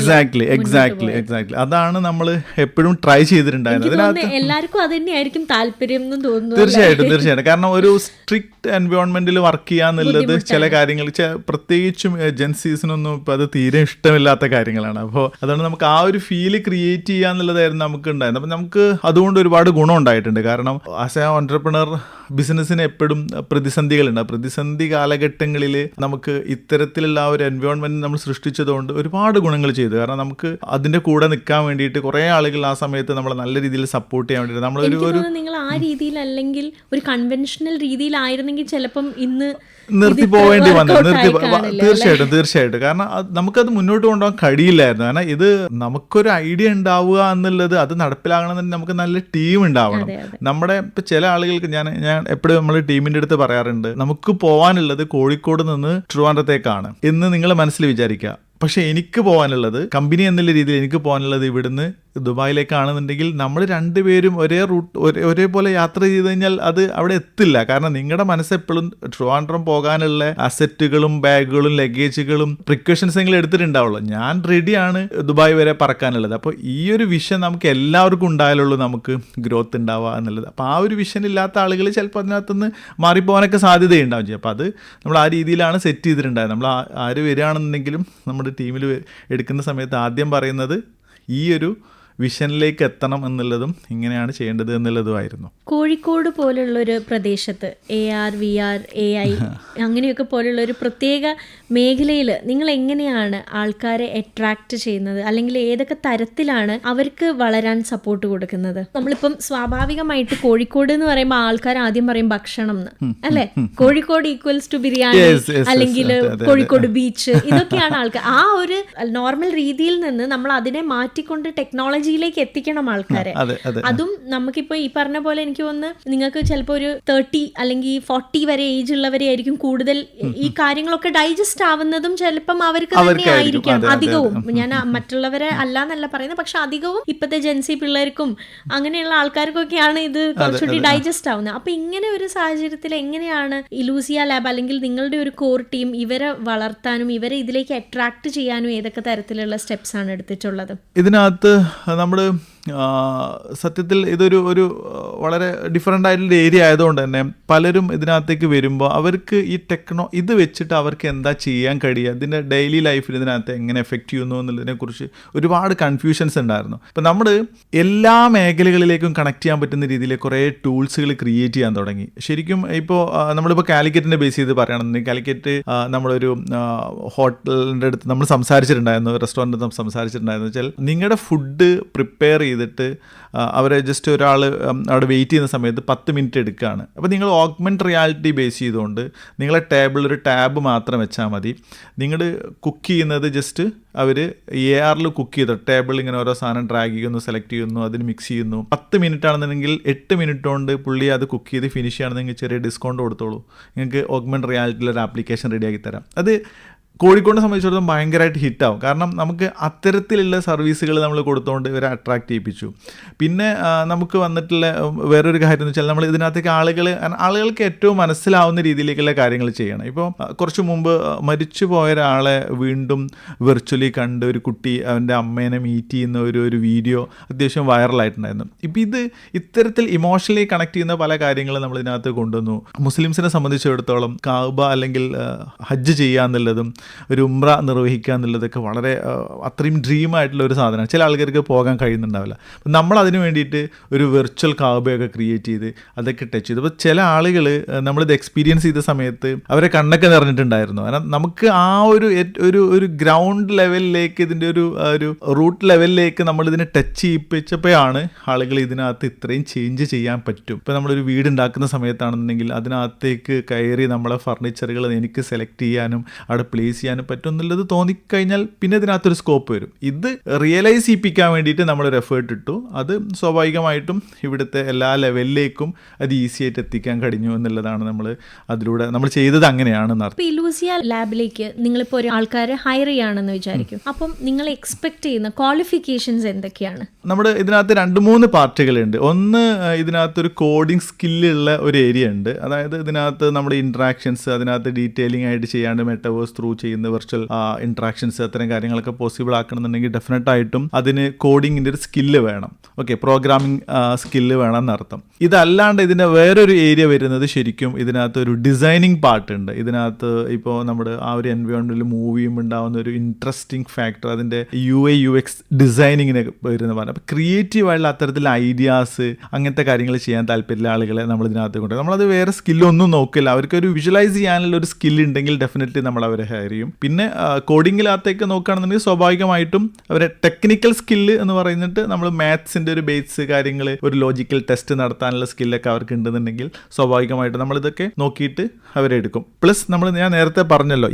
എക്സാക്ട്ലി അതാണ് നമ്മൾ എപ്പോഴും ട്രൈ ചെയ്തിട്ടുണ്ടായിരുന്നത്. എല്ലാവർക്കും അത് തന്നെയായിരിക്കും താല്പര്യം എന്ന് തോന്നുന്നു. തീർച്ചയായിട്ടും. കാരണം ഒരു സ്ട്രിക്റ്റ് എൻവയോൺമെന്റിൽ വർക്ക് ചെയ്യാന്നുള്ളത് ചില കാര്യങ്ങൾ പ്രത്യേകിച്ചും ജെൻസീസിനൊന്നും ഇപ്പൊ അത് തീരെ ഇഷ്ടമില്ലാത്ത കാര്യങ്ങളാണ്. അപ്പോൾ അതുകൊണ്ട് നമുക്ക് ആ ഒരു ഫീല് ക്രിയേറ്റ് ചെയ്യാന്നുള്ളതായിരുന്നു നമുക്ക് ഉണ്ടായിരുന്നത്. അപ്പം നമുക്ക് അതുകൊണ്ട് ഒരുപാട് ഗുണം ഉണ്ടായിട്ടുണ്ട്. കാരണം ആസ് എ ഓൺട്രപ്രണർ ബിസിനസ്സിന് എപ്പോഴും പ്രതിസന്ധികളുണ്ട്. പ്രതിസന്ധി കാലഘട്ടങ്ങളിൽ നമുക്ക് ഇത്തരത്തിലുള്ള ആ ഒരു എൻവയോൺമെന്റ് നമ്മൾ സൃഷ്ടിച്ചതുകൊണ്ട് ഒരുപാട് ഗുണങ്ങൾ ചെയ്തു. കാരണം നമുക്ക് അതിന്റെ കൂടെ നിൽക്കാൻ വേണ്ടിയിട്ട് കുറേ ആളുകൾ ആ സമയത്ത് നമ്മളെ നല്ല രീതിയിൽ സപ്പോർട്ട് ചെയ്യാൻ വേണ്ടിയിട്ട് നമ്മളൊരു നിങ്ങൾ ആ രീതിയിൽ അല്ലെങ്കിൽ ഒരു കൺവെൻഷണൽ രീതിയിലായിരുന്നെങ്കിൽ ചിലപ്പം ഇന്ന് നിർത്തി പോവേണ്ടി വന്നത്. തീർച്ചയായിട്ടും. കാരണം നമുക്കത് മുന്നോട്ട് കൊണ്ടുപോകാൻ കഴിയില്ലായിരുന്നു. കാരണം ഇത് നമുക്കൊരു ഐഡിയ ഉണ്ടാവുക എന്നുള്ളത് അത് നടപ്പിലാകണമെന്നുണ്ടെങ്കിൽ നമുക്ക് നല്ല ടീം ഉണ്ടാവണം. നമ്മുടെ ഇപ്പൊ ചില ആളുകൾക്ക് ഞാൻ എപ്പോഴും നമ്മൾ ടീമിന്റെ അടുത്ത് പറയാറുണ്ട്, നമുക്ക് പോകാനുള്ളത് കോഴിക്കോട് നിന്ന് ട്രിവാൻഡ്രത്തേക്കാണ് എന്ന് നിങ്ങൾ മനസ്സിൽ വിചാരിക്കുക. പക്ഷെ എനിക്ക് പോകാനുള്ളത്, കമ്പനി എന്നുള്ള രീതിയിൽ എനിക്ക് പോകാനുള്ളത് ഇവിടുന്ന് ദുബായിലേക്കാണെന്നുണ്ടെങ്കിൽ നമ്മൾ രണ്ടുപേരും ഒരേപോലെ യാത്ര ചെയ്ത് കഴിഞ്ഞാൽ അത് അവിടെ എത്തില്ല. കാരണം നിങ്ങളുടെ മനസ്സെപ്പോഴും ട്രിവാൻഡ്രം പോകാനുള്ള അസറ്റുകളും ബാഗുകളും ലഗേജുകളും പ്രിക്കോഷൻസ് എങ്കിലും എടുത്തിട്ടുണ്ടാവുള്ളൂ. ഞാൻ റെഡിയാണ് ദുബായ് വരെ പറക്കാനുള്ളത്. അപ്പോൾ ഈ ഒരു വിഷൻ നമുക്ക് എല്ലാവർക്കും ഉണ്ടായാലുള്ളൂ നമുക്ക് ഗ്രോത്ത് ഉണ്ടാവുക എന്നുള്ളത്. അപ്പോൾ ആ ഒരു വിഷൻ ഇല്ലാത്ത ആളുകൾ ചിലപ്പോൾ അതിനകത്തുനിന്ന് മാറിപ്പോകാനൊക്കെ സാധ്യതയുണ്ടാവും ചെയ്യും. അപ്പോൾ അത് നമ്മൾ ആ രീതിയിലാണ് സെറ്റ് ചെയ്തിട്ടുണ്ടായത്. നമ്മൾ ആര് വരികയാണെന്നുണ്ടെങ്കിലും നമ്മുടെ ടീമിൽ എടുക്കുന്ന സമയത്ത് ആദ്യം പറയുന്നത് ഈ ഒരു വിഷനിലേക്ക് എത്തണം എന്നുള്ളതും ഇങ്ങനെയാണ് ചെയ്യേണ്ടത് എന്നുള്ളതുമായിരുന്നു. കോഴിക്കോട് പോലുള്ളൊരു പ്രദേശത്ത് AR VR AI അങ്ങനെയൊക്കെ പോലുള്ള ഒരു പ്രത്യേക മേഖലയിൽ നിങ്ങൾ എങ്ങനെയാണ് ആൾക്കാരെ അട്രാക്ട് ചെയ്യുന്നത്, അല്ലെങ്കിൽ ഏതൊക്കെ തരത്തിലാണ് അവർക്ക് വളരാൻ സപ്പോർട്ട് കൊടുക്കുന്നത്? നമ്മളിപ്പം സ്വാഭാവികമായിട്ട് കോഴിക്കോട് എന്ന് പറയുമ്പോൾ ആൾക്കാർ ആദ്യം പറയും ഭക്ഷണം എന്ന്, അല്ലെ? കോഴിക്കോട് ഈക്വൽസ് ടു ബിരിയാണി അല്ലെങ്കിൽ കോഴിക്കോട് ബീച്ച്, ഇതൊക്കെയാണ് ആൾക്കാർ. ആ ഒരു നോർമൽ രീതിയിൽ നിന്ന് നമ്മൾ അതിനെ മാറ്റിക്കൊണ്ട് ടെക്നോളജിയിലേക്ക് എത്തിക്കണം ആൾക്കാരെ. അതും നമുക്കിപ്പോ ഈ പറഞ്ഞ പോലെ എനിക്ക് തോന്നുന്നു നിങ്ങൾക്ക് ചിലപ്പോൾ ഒരു 30 അല്ലെങ്കിൽ 40 വരെ ഏജ് ഉള്ളവരെ ആയിരിക്കും കൂടുതൽ ഈ കാര്യങ്ങളൊക്കെ ഡൈജസ്റ്റ് ആവുന്നതും ചിലപ്പം അവർക്ക് തന്നെ ആയിരിക്കാം അധികവും. ഞാൻ മറ്റുള്ളവരെ അല്ലാന്നല്ല പറയുന്നത്, പക്ഷെ അധികവും ഇപ്പോഴത്തെ ജെൻസി പിള്ളേർക്കും അങ്ങനെയുള്ള ആൾക്കാർക്കൊക്കെയാണ് ഇത് കുറച്ചുകൂടി ഡൈജസ്റ്റ് ആവുന്നത്. അപ്പൊ ഇങ്ങനെ ഒരു സാഹചര്യത്തിൽ എങ്ങനെയാണ് ഇലൂസിയ ലാബ് അല്ലെങ്കിൽ നിങ്ങളുടെ ഒരു കോർ ടീം ഇവരെ വളർത്താനും ഇവരെ ഇതിലേക്ക് അട്രാക്ട് ചെയ്യാനും ഏതൊക്കെ തരത്തിലുള്ള സ്റ്റെപ്സ് ആണ് എടുത്തിട്ടുള്ളത്? ഇതിനകത്ത് നമ്മൾ സത്യത്തിൽ ഇതൊരു വളരെ ഡിഫറെൻ്റ് ആയിട്ടുള്ള ഏരിയ ആയതുകൊണ്ട് തന്നെ പലരും ഇതിനകത്തേക്ക് വരുമ്പോൾ അവർക്ക് ഈ ഇത് വെച്ചിട്ട് അവർക്ക് എന്താ ചെയ്യാൻ കഴിയുക, ഇതിൻ്റെ ഡെയിലി ലൈഫിൽ ഇതിനകത്ത് എങ്ങനെ എഫക്റ്റ് ചെയ്യുന്നു എന്നുള്ളതിനെക്കുറിച്ച് ഒരുപാട് കൺഫ്യൂഷൻസ് ഉണ്ടായിരുന്നു. അപ്പോൾ നമ്മൾ എല്ലാ മേഖലകളിലേക്കും കണക്ട് ചെയ്യാൻ പറ്റുന്ന രീതിയിൽ കുറേ ടൂൾസുകൾ ക്രിയേറ്റ് ചെയ്യാൻ തുടങ്ങി. ശരിക്കും ഇപ്പോൾ നമ്മളിപ്പോൾ കാലിക്കറ്റിനെ ബേസ് ചെയ്ത് പറയുകയാണെന്നുണ്ടെങ്കിൽ കാലിക്കറ്റ് നമ്മളൊരു ഹോട്ടലിൻ്റെ അടുത്ത് നമ്മൾ സംസാരിച്ചിട്ടുണ്ടായിരുന്നു, റെസ്റ്റോറൻറ്റ് സംസാരിച്ചിട്ടുണ്ടായിരുന്നു വെച്ചാൽ നിങ്ങളുടെ ഫുഡ് പ്രിപ്പയർ ചെയ്തിട്ട് അവരെ ജസ്റ്റ് ഒരാൾ അവിടെ വെയിറ്റ് ചെയ്യുന്ന സമയത്ത് 10 മിനിറ്റ് എടുക്കുകയാണ്. അപ്പോൾ നിങ്ങൾ ഓഗ്മെൻറ്റ് റിയാലിറ്റി ബേസ് ചെയ്തുകൊണ്ട് നിങ്ങളെ ടേബിളിൽ ഒരു ടാബ് മാത്രം വെച്ചാൽ മതി. നിങ്ങൾ കുക്ക് ചെയ്യുന്നത് ജസ്റ്റ് അവർ ARൽ കുക്ക് ചെയ്ത ടേബിൾ ഇങ്ങനെ ഓരോ സാധനം ഡ്രാഗ് ചെയ്യുന്നു, സെലക്ട് ചെയ്യുന്നു, അതിന് മിക്സ് ചെയ്യുന്നു. 10 മിനിറ്റ് ആണെന്നുണ്ടെങ്കിൽ 8 മിനിറ്റ് കൊണ്ട് പുള്ളി അത് കുക്ക് ചെയ്ത് ഫിനിഷ് ചെയ്യുകയാണെന്നെങ്കിൽ ചെറിയ ഡിസ്കൗണ്ട് കൊടുത്തോളൂ, നിങ്ങൾക്ക് ഓഗ്മെൻറ്റ് റിയാലിറ്റിയിൽ ഒരു ആപ്ലിക്കേഷൻ റെഡിയാക്കി തരാം. അത് കോഴിക്കോടിനെ സംബന്ധിച്ചിടത്തോളം ഭയങ്കരമായിട്ട് ഹിറ്റാവും. കാരണം നമുക്ക് അത്തരത്തിലുള്ള സർവീസുകൾ നമ്മൾ കൊടുത്തുകൊണ്ട് ഇവരെ അട്രാക്ട് ചെയ്യിപ്പിച്ചു. പിന്നെ നമുക്ക് വന്നിട്ടുള്ള വേറൊരു കാര്യം എന്ന് വെച്ചാൽ നമ്മൾ ഇതിനകത്തേക്ക് ആളുകൾക്ക് ഏറ്റവും മനസ്സിലാവുന്ന രീതിയിലേക്കുള്ള കാര്യങ്ങൾ ചെയ്യണം. ഇപ്പോൾ കുറച്ച് മുമ്പ് മരിച്ചു പോയ ഒരാളെ വീണ്ടും വെർച്വലി കണ്ട് ഒരു കുട്ടി അവൻ്റെ അമ്മേനെ മീറ്റ് ചെയ്യുന്ന ഒരു വീഡിയോ അത്യാവശ്യം വൈറലായിട്ടുണ്ടായിരുന്നു. ഇപ്പം ഇത്തരത്തിൽ ഇമോഷണലി കണക്ട് ചെയ്യുന്ന പല കാര്യങ്ങളും നമ്മൾ ഇതിനകത്ത് കൊണ്ടുവന്നു. മുസ്ലിംസിനെ സംബന്ധിച്ചിടത്തോളം കാബ അല്ലെങ്കിൽ ഹജ്ജ് ചെയ്യുക എന്നുള്ളതും ഒരു ഉംറ നിർവഹിക്കുക എന്നുള്ളതൊക്കെ വളരെ അത്രയും ഡ്രീമായിട്ടുള്ള ഒരു സാധനമാണ്. ചില ആൾക്കാർക്ക് പോകാൻ കഴിയുന്നുണ്ടാവില്ല. അപ്പം നമ്മൾ അതിന് വേണ്ടിയിട്ട് ഒരു വെർച്വൽ കാബയൊക്കെ ക്രിയേറ്റ് ചെയ്ത് അതൊക്കെ ടച്ച് ചെയ്തു. അപ്പോൾ ചില ആളുകൾ നമ്മളിത് എക്സ്പീരിയൻസ് ചെയ്ത സമയത്ത് അവരെ കണ്ണൊക്കെ നിറഞ്ഞിട്ടുണ്ടായിരുന്നു. കാരണം നമുക്ക് ആ ഒരു ഗ്രൗണ്ട് ലെവലിലേക്ക് ഇതിൻ്റെ ഒരു റൂട്ട് ലെവലിലേക്ക് നമ്മളിതിനെ ടച്ച് ചെയ്യിപ്പിച്ചപ്പോഴാണ് ആളുകൾ ഇതിനകത്ത് ഇത്രയും ചേഞ്ച് ചെയ്യാൻ പറ്റും. ഇപ്പോൾ നമ്മളൊരു വീട് ഉണ്ടാക്കുന്ന സമയത്താണെന്നുണ്ടെങ്കിൽ അതിനകത്തേക്ക് കയറി നമ്മളെ ഫർണിച്ചറുകൾ എനിക്ക് സെലക്ട് ചെയ്യാനും അവിടെ പ്ലേസ് ചെയ്യാനും പറ്റും എന്നുള്ളത് തോന്നിക്കഴിഞ്ഞാൽ പിന്നെ ഇതിനകത്തൊരു സ്കോപ്പ് വരും. ഇത് റിയലൈസ് ചെയ്യിപ്പിക്കാൻ വേണ്ടിയിട്ട് നമ്മളൊരു എഫേർട്ട് ഇട്ടു. അത് സ്വാഭാവികമായിട്ടും ഇവിടുത്തെ എല്ലാ ലെവലിലേക്കും അത് ഈസി ആയിട്ട് എത്തിക്കാൻ കഴിഞ്ഞു എന്നുള്ളതാണ് അതിലൂടെ നമ്മൾ ചെയ്തത്. അങ്ങനെയാണ്. ഇലൂസിയ ലാബിലേക്ക് നിങ്ങളിപ്പോൾ ഒരു ആൾക്കാരെ ഹയർ ചെയ്യുകയാണെന്ന് വിചാരിക്കും. അപ്പം നിങ്ങൾ എക്സ്പെക്ട് ചെയ്യുന്ന ക്വാളിഫിക്കേഷൻസ് എന്തൊക്കെയാണ്? നമ്മുടെ ഇതിനകത്ത് 2-3 പാർട്ടുകളുണ്ട്. ഒന്ന്, ഇതിനകത്തൊരു കോഡിങ് സ്കില്ലുള്ള ഒരു ഏരിയ ഉണ്ട്. അതായത് ഇതിനകത്ത് നമ്മുടെ ഇൻട്രാക്ഷൻസ് അതിനകത്ത് ഡീറ്റെയിലിംഗ് ആയിട്ട് ചെയ്യാണ്ട് മെറ്റവേഴ്സ് ത്രൂ ചെയ്യുന്ന വെർച്വൽ ഇൻട്രാക്ഷൻസ് അത്തരം കാര്യങ്ങളൊക്കെ പോസിബിൾ ആക്കണമെന്നുണ്ടെങ്കിൽ ഡെഫിനറ്റായിട്ടും അതിന് കോഡിങ്ങിൻ്റെ ഒരു സ്കില്ല് വേണം. ഓക്കെ, പ്രോഗ്രാമിംഗ് സ്കില്ല് വേണം എന്നർത്ഥം. ഇതല്ലാണ്ട് ഇതിൻ്റെ വേറൊരു ഏരിയ വരുന്നത് ശരിക്കും ഇതിനകത്ത് ഒരു ഡിസൈനിങ് പാർട്ട് ഉണ്ട്. ഇതിനകത്ത് ഇപ്പോൾ നമ്മുടെ ആ ഒരു എൻവയോൺമെൻറ്റിൽ മൂവ് ചെയ്യുമ്പോൾ ഉണ്ടാകുന്ന ഒരു ഇൻട്രസ്റ്റിംഗ് ഫാക്ടർ അതിൻ്റെ UI UX ഡിസൈനിങ്ങിന് വരുന്ന പറഞ്ഞാൽ അപ്പോൾ ക്രിയേറ്റീവായിട്ടുള്ള അത്തരത്തിലുള്ള ഐഡിയാസ് അങ്ങനത്തെ കാര്യങ്ങൾ ചെയ്യാൻ താല്പര്യമുള്ള ആളുകളെ നമ്മൾ ഇതിനകത്ത് കൊണ്ട് നമ്മളത് വേറെ സ്കില്ലൊന്നും നോക്കില്ല. അവർക്കൊരു വിഷ്വലൈസ് ചെയ്യാനുള്ള ഒരു സ്കില്ല് ഉണ്ടെങ്കിൽ ഡെഫിനറ്റ്ലി നമ്മൾ അവരെ ഹയർ ചെയ്യും. പിന്നെ കോഡിങ്ങിനകത്തേക്ക് നോക്കുകയാണെന്നുണ്ടെങ്കിൽ സ്വാഭാവികമായിട്ടും അവരെ ടെക്നിക്കൽ സ്കില്ല് എന്ന് പറയുന്നിട്ട് നമ്മൾ മാത്സിൻ്റെ ഒരു ബേസ് കാര്യങ്ങൾ ഒരു ലോജിക്കൽ ടെസ്റ്റ് നടത്താനുള്ള സ്കില്ലൊക്കെ അവർക്ക് ഉണ്ടെന്നുണ്ടെങ്കിൽ സ്വാഭാവികമായിട്ടും നമ്മളിതൊക്കെ നോക്കിയിട്ട് അവരെ എടുക്കും. പ്ലസ് ഞാൻ നേരത്തെ പറഞ്ഞല്ലോ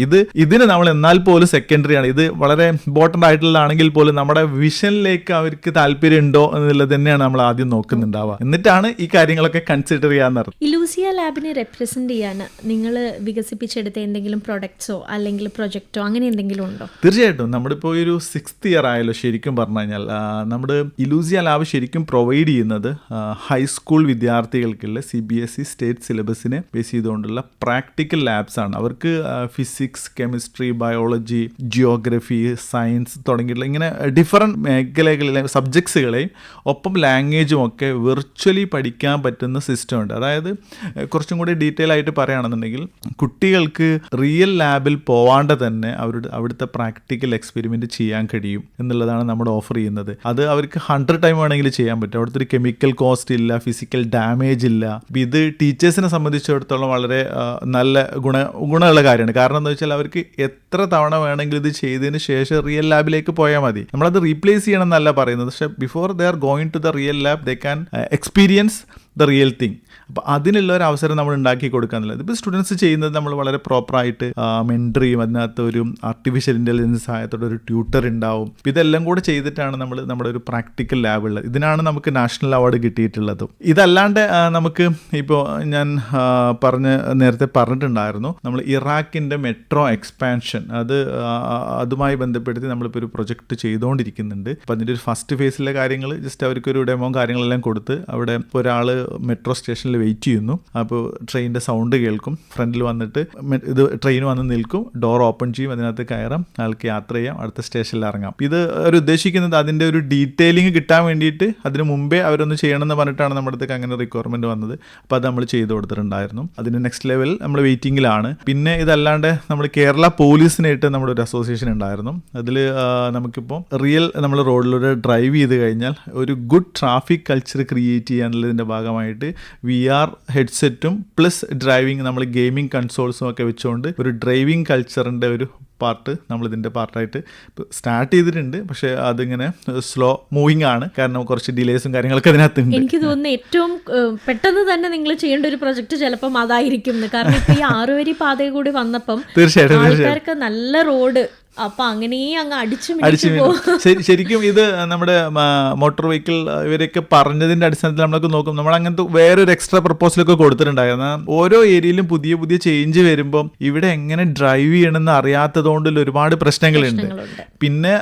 ഇതിന് നമ്മൾ എന്നാൽ പോലും സെക്കൻഡറി ആണ്. ഇത് വളരെ ഇമ്പോർട്ടൻ്റ് ആയിട്ടുള്ളതാണെങ്കിൽ പോലും നമ്മുടെ വിഷനിലേക്ക് അവർക്ക് താല്പര്യം ഉണ്ടോ എന്നുള്ളത് തന്നെയാണ് നമ്മൾ ആദ്യം നോക്കുന്നുണ്ടാവുക. എന്നിട്ടാണ് ഈ കാര്യങ്ങളൊക്കെ കൺസിഡർ ചെയ്യാന്ന് പറഞ്ഞു. ഇലൂസിയ ലാബിനെ റെപ്രസെന്റ് ചെയ്യാൻ നിങ്ങൾ വികസിപ്പിച്ചെടുത്ത എന്തെങ്കിലും പ്രൊഡക്ട്സോ അല്ലെങ്കിൽ പ്രൊജക്റ്റോ അങ്ങനെ എന്തെങ്കിലും ഉണ്ടോ? തീർച്ചയായിട്ടും നമ്മളിപ്പോൾ ഒരു 6th ഇയർ ആയല്ലോ ശരിക്കും പറഞ്ഞു കഴിഞ്ഞാൽ. നമ്മുടെ ഇലൂസിയ ലാബ് ശരിക്കും പ്രൊവൈഡ് ചെയ്യുന്നത് ഹൈസ്കൂൾ വിദ്യാർത്ഥികൾക്കുള്ള CBSE സ്റ്റേറ്റ് സിലബസിനെ ബേസ് ചെയ്തുകൊണ്ടുള്ള പ്രാക്ടിക്കൽ ലാബ്സ് ആണ്. അവർക്ക് physics, chemistry, biology, geography, science തുടങ്ങിയിട്ടുള്ള ഇങ്ങനെ ഡിഫറെൻറ്റ് മേഖലകളിലെ സബ്ജക്ട്സുകളെയും ഒപ്പം ലാംഗ്വേജും ഒക്കെ വിർച്വലി പഠിക്കാൻ പറ്റുന്ന സിസ്റ്റം ഉണ്ട്. അതായത് കുറച്ചും കൂടി ഡീറ്റെയിൽ ആയിട്ട് പറയുകയാണെന്നുണ്ടെങ്കിൽ കുട്ടികൾക്ക് റിയൽ ലാബിൽ പോവാണ്ട് തന്നെ അവിടുത്തെ പ്രാക്ടിക്കൽ എക്സ്പെരിമെൻറ്റ് ചെയ്യാൻ കഴിയും എന്നുള്ളതാണ് നമ്മൾ ഓഫർ ചെയ്യുന്നത്. അത് അവർക്ക് 100 ടൈം വേണമെങ്കിൽ ചെയ്യാൻ പറ്റും. അവിടുത്തെ ഒരു കെമിക്കൽ കോസ്റ്റ് ഇല്ല, ഫിസിക്കൽ ഡാമേജ് ഇല്ല. ഇത് ടീച്ചേഴ്സിനെ സംബന്ധിച്ചിടത്തോളം വളരെ നല്ല ഗുണമുള്ള കാര്യമാണ്. കാരണം എന്താ വെച്ചാൽ അവർക്ക് എത്ര തവണ വേണമെങ്കിലും ഇത് ചെയ്തതിന് ശേഷം റിയൽ ലാബിലേക്ക് പോയാൽ മതി. നമ്മളത് റീപ്ലേസ് ചെയ്യണം എന്നല്ല പറയുന്നത്. പക്ഷേ before they are going to the real lab they can experience the real thing. അപ്പോൾ അതിനുള്ള ഒരു അവസരം നമ്മൾ ഉണ്ടാക്കി കൊടുക്കാന്നുള്ളത്. ഇപ്പോൾ സ്റ്റുഡൻസ് ചെയ്യുന്നത് നമ്മൾ വളരെ പ്രോപ്പറായിട്ട് മെൻറ്ററിയും അതിനകത്ത് ഒരു ആർട്ടിഫിഷ്യൽ ഇൻ്റലിജൻസ് സഹായത്തോടെ ഒരു ട്യൂട്ടർ ഉണ്ടാവും. ഇതെല്ലാം കൂടെ ചെയ്തിട്ടാണ് നമ്മുടെ ഒരു പ്രാക്ടിക്കൽ ലാബ് ഉള്ളത്. ഇതിനാണ് നമുക്ക് നാഷണൽ അവാർഡ് കിട്ടിയിട്ടുള്ളതും. ഇതല്ലാണ്ട് നമുക്ക് ഇപ്പോൾ ഞാൻ നേരത്തെ പറഞ്ഞിട്ടുണ്ടായിരുന്നു നമ്മൾ ഇറാഖിൻ്റെ മെട്രോ എക്സ്പാൻഷൻ അതുമായി ബന്ധപ്പെടുത്തി നമ്മളിപ്പോൾ ഒരു പ്രൊജക്റ്റ് ചെയ്തുകൊണ്ടിരിക്കുന്നുണ്ട്. അപ്പോൾ അതിൻ്റെ ഒരു ഫസ്റ്റ് ഫേസിലെ കാര്യങ്ങൾ ജസ്റ്റ് അവർക്കൊരു ഡെമോ കാര്യങ്ങളെല്ലാം കൊടുത്ത് അവിടെ ഒരാൾ മെട്രോ സ്റ്റേഷനിൽ വെയിറ്റ് ചെയ്യുന്നു. അപ്പോൾ ട്രെയിനിൻ്റെ സൗണ്ട് കേൾക്കും, ഫ്രണ്ടിൽ വന്നിട്ട് ട്രെയിൻ വന്ന് നിൽക്കും, ഡോർ ഓപ്പൺ ചെയ്യും, അതിനകത്ത് കയറാം, ആൾക്ക് യാത്ര ചെയ്യാം, അടുത്ത സ്റ്റേഷനിൽ ഇറങ്ങാം. ഇത് അവർ ഉദ്ദേശിക്കുന്നത് അതിൻ്റെ ഒരു ഡീറ്റെയിലിംഗ് കിട്ടാൻ വേണ്ടിയിട്ട് അതിന് മുമ്പേ അവരൊന്ന് ചെയ്യണമെന്ന് പറഞ്ഞിട്ടാണ് നമ്മുടെ അടുത്തേക്ക് അങ്ങനെ റിക്വയർമെൻറ്റ് വന്നത്. അപ്പോൾ അത് നമ്മൾ ചെയ്തു കൊടുത്തിട്ടുണ്ടായിരുന്നു. അതിന് നെക്സ്റ്റ് ലെവൽ നമ്മൾ വെയിറ്റിംഗിലാണ്. പിന്നെ ഇതല്ലാണ്ട് നമ്മൾ കേരള പോലീസിനായിട്ട് നമ്മുടെ ഒരു അസോസിയേഷൻ ഉണ്ടായിരുന്നു. അതിൽ നമുക്കിപ്പോൾ റിയൽ നമ്മൾ റോഡിലൂടെ ഡ്രൈവ് ചെയ്ത് കഴിഞ്ഞാൽ ഒരു ഗുഡ് ട്രാഫിക് കൾച്ചർ ക്രിയേറ്റ് ചെയ്യാനുള്ളതിൻ്റെ ഭാഗമായിട്ട് VR ഹെഡ്സെറ്റും പ്ലസ് ഡ്രൈവിംഗ് നമ്മൾ ഗെയിമിംഗ് കൺസോൾസും ഒക്കെ വെച്ചുകൊണ്ട് ഒരു ഡ്രൈവിംഗ് കൾച്ചറിൻ്റെ ഒരു പാർട്ട് നമ്മളിതിൻ്റെ പാർട്ടായിട്ട് സ്റ്റാർട്ട് ചെയ്തിട്ടുണ്ട്. പക്ഷേ അതിങ്ങനെ സ്ലോ മൂവിങ് ആണ്, കാരണം കുറച്ച് ഡിലേസും കാര്യങ്ങളൊക്കെ അതിനകത്തുണ്ട്. എനിക്ക് തോന്നുന്നു ഏറ്റവും പെട്ടെന്ന് തന്നെ നിങ്ങൾ ചെയ്യേണ്ട ഒരു പ്രൊജക്ട് ചിലപ്പം അതായിരിക്കും. കാരണം ഇപ്പൊ ഈ 6 വരി പാത കൂടി വന്നപ്പം തീർച്ചയായിട്ടും ആൾക്കാർക്ക് നല്ല റോഡ് അപ്പൊ അങ്ങനെ അങ്ങ് അടിച്ചു. ശരിക്കും ഇത് നമ്മുടെ മോട്ടോർ വെഹിക്കിൾ ഇവരൊക്കെ പറഞ്ഞതിന്റെ അടിസ്ഥാനത്തിൽ നമ്മളൊക്കെ നോക്കും. നമ്മൾ അങ്ങനത്തെ വേറൊരു എക്സ്ട്രാ പ്രപ്പോസലൊക്കെ കൊടുത്തിട്ടുണ്ടായിരുന്നു. ഓരോ ഏരിയയിലും പുതിയ പുതിയ ചേഞ്ച് വരുമ്പോൾ ഇവിടെ എങ്ങനെ ഡ്രൈവ് ചെയ്യണമെന്ന് അറിയാത്തതുകൊണ്ടുള്ള ഒരുപാട് പ്രശ്നങ്ങളുണ്ട്. പിന്നെ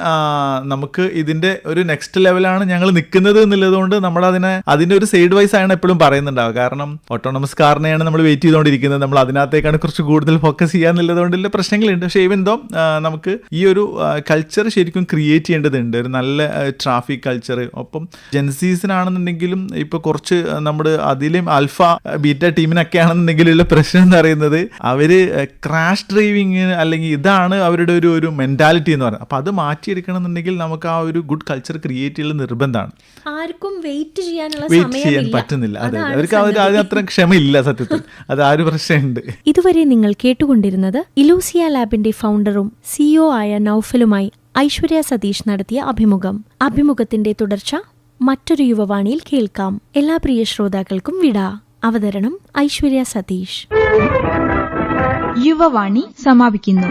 നമുക്ക് ഇതിന്റെ ഒരു നെക്സ്റ്റ് ലെവലാണ് ഞങ്ങൾ നിൽക്കുന്നത് എന്നുള്ളതുകൊണ്ട് നമ്മൾ അതിന്റെ ഒരു സൈഡ് വൈസ് ആണ് എപ്പോഴും പറയുന്നുണ്ടാവുക. കാരണം ഓട്ടോണമസ് കാറിനെയാണ് നമ്മൾ വെയിറ്റ് ചെയ്തുകൊണ്ടിരിക്കുന്നത്, നമ്മൾ അതിനകത്തേക്കാണ് കുറച്ച് കൂടുതൽ ഫോക്കസ് ചെയ്യാന്നുള്ളതുകൊണ്ടുള്ള പ്രശ്നങ്ങളുണ്ട്. പക്ഷേ ഈവൻ ദോ നമുക്ക് ഈ ഒരു കൾച്ചർ ശരിക്കും ക്രിയേറ്റ് ചെയ്യേണ്ടതുണ്ട്, ഒരു നല്ല ട്രാഫിക് കൾച്ചർ. ഒപ്പം ജെൻസീസിനാണെന്നുണ്ടെങ്കിലും ഇപ്പോൾ കുറച്ച് നമ്മുടെ അതിലും ആൽഫ ബീറ്റ ടീമിനൊക്കെ ആണെന്നുണ്ടെങ്കിലുള്ള പ്രശ്നം എന്ന് പറയുന്നത് അവർ ക്രാഷ് ഡ്രൈവിങ് അല്ലെങ്കിൽ ഇതാണ് അവരുടെ ഒരു മെന്റാലിറ്റി എന്ന് പറയുന്നത്. അപ്പോൾ അത് മാറ്റിയെടുക്കണം എന്നുണ്ടെങ്കിൽ നമുക്ക് ആ ഒരു ഗുഡ് കൾച്ചർ ക്രിയേറ്റ് ചെയ്യുന്ന നിർബന്ധമാണ്. ആർക്കും വെയിറ്റ് ചെയ്യാൻ പറ്റുന്നില്ല. അതെ, അവർക്ക് അതിന് അത്ര ക്ഷമയില്ല സത്യത്തിൽ. അത് ആ ഒരു പ്രശ്നമുണ്ട്. ഇതുവരെ നിങ്ങൾ കേട്ടുകൊണ്ടിരുന്നത് ഇലൂസിയ ലാബിന്റെ ഫൗണ്ടറും CEO ആയ നൗഫലുമായി ഐശ്വര്യ സതീഷ് നടത്തിയ അഭിമുഖത്തിന്റെ തുടർച്ച മറ്റൊരു യുവവാണിയിൽ കേൾക്കാം. എല്ലാ പ്രിയ ശ്രോതാക്കൾക്കും വിട. അവതരണം ഐശ്വര്യ സതീഷ്. യുവവാണി സമാപിക്കുന്നു.